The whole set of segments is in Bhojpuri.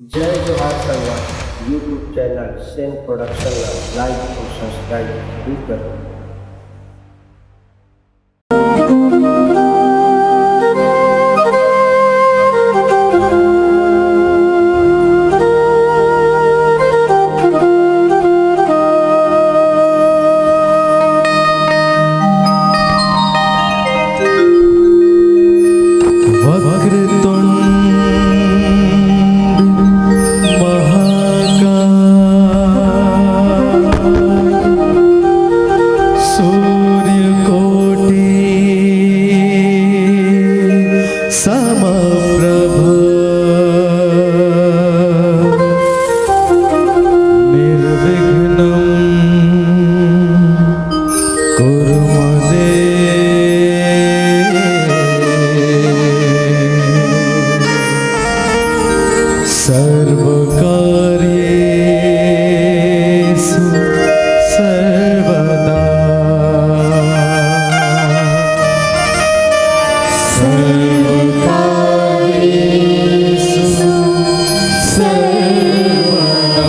जय जोहार Sangwan YouTube channel Sen production like और सब्सक्राइब जरूर करें। सर्वकार्येषु सर्वदा सर्वकार्येषु सर्वदा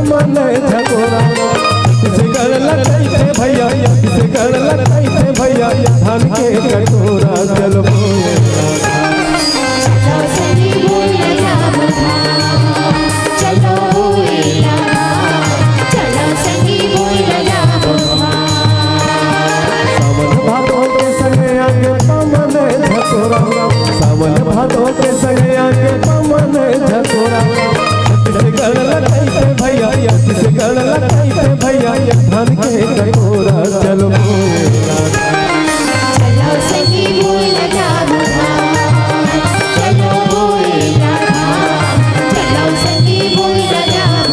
पमन झकोरा किसे गड़ लगाइते भैया किसे गड़ लगाइते भैया धान के कटोरा चलो बोले चलो सनी बोल जाम चलो बोला चलो सनी बोल जाम सावन भादों के संगे आगे पमन झकोरा सावन भादों के संगे आगे पमन झकोरा किसे गड़ लगाइते भैया किसे गड़ लगाइते भैया धान के कटोरा चलो बोले चलो सनी बोल जाम चलो बोला चलो सनी बोल जाम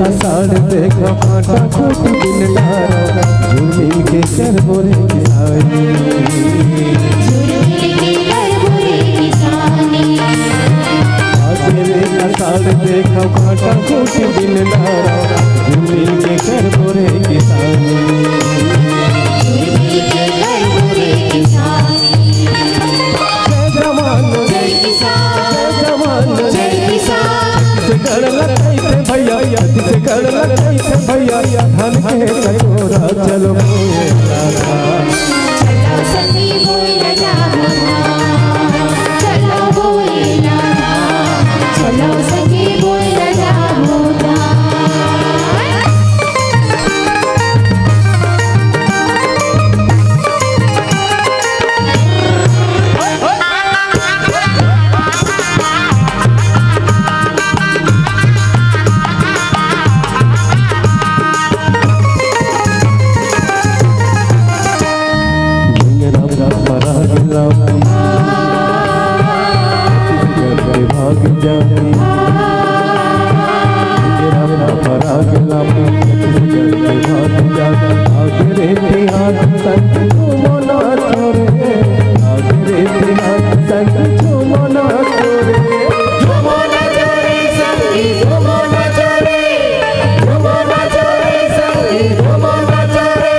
आषाढ़ देखा कांटा खूट दिन डारा झूमी के कर बोरे किसानी आषाढ़ देखा कांटा खूट दिन डारा झूमी के कर बोरे किसानी गड़ लगाइते भैया किसे गड़ लगाइते भैया धान के कटोरा चलो बोला चलो सनी बोल जाम चलो बोला चलो सनी बोल जाम भाग जाए पराग लापी भाग जाए आगे रे हाथ संग मना छोरे आगे रे हाथ संग मना छोरे झुमोना चोरे संगी झुमोना चोरे झुमोना चोरे संगी झुमोना चोरे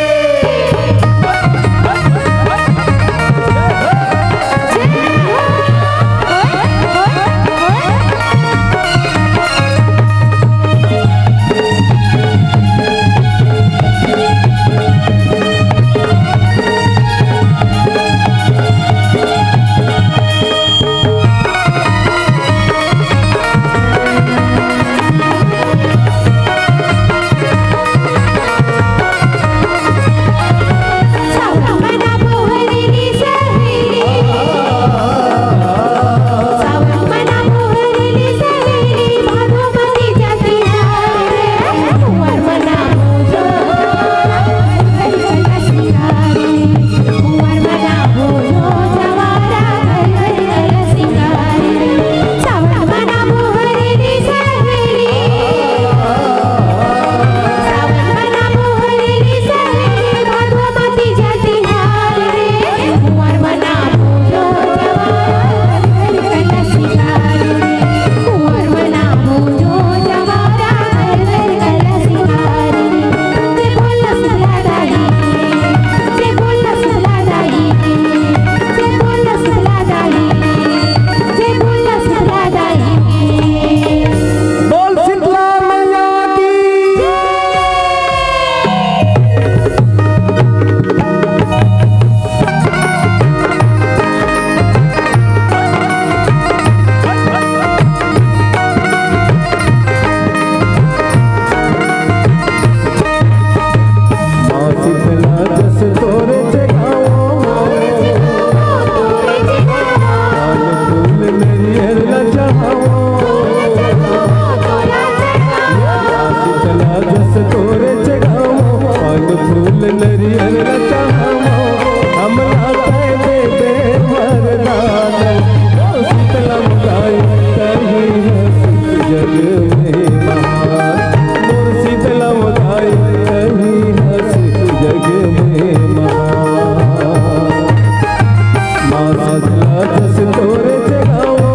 श्यामला जस तोरे जगावो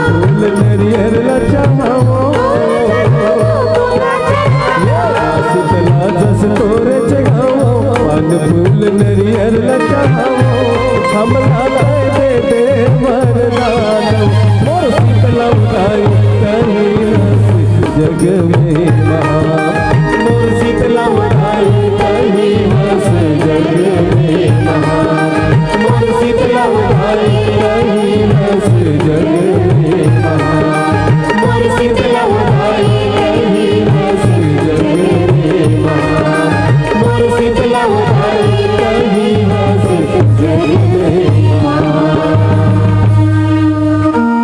फूल नरियर लचहावो शीतला जस तोरे जगावो पान फूल नरियर लचहावो हमला दे दे वरदान मोर शीतला उठाई कहीं हंस जग में महान मोर शीतला उठाई कहीं हंस जग में महान मोर शीतला उठाई कहीं हंस जग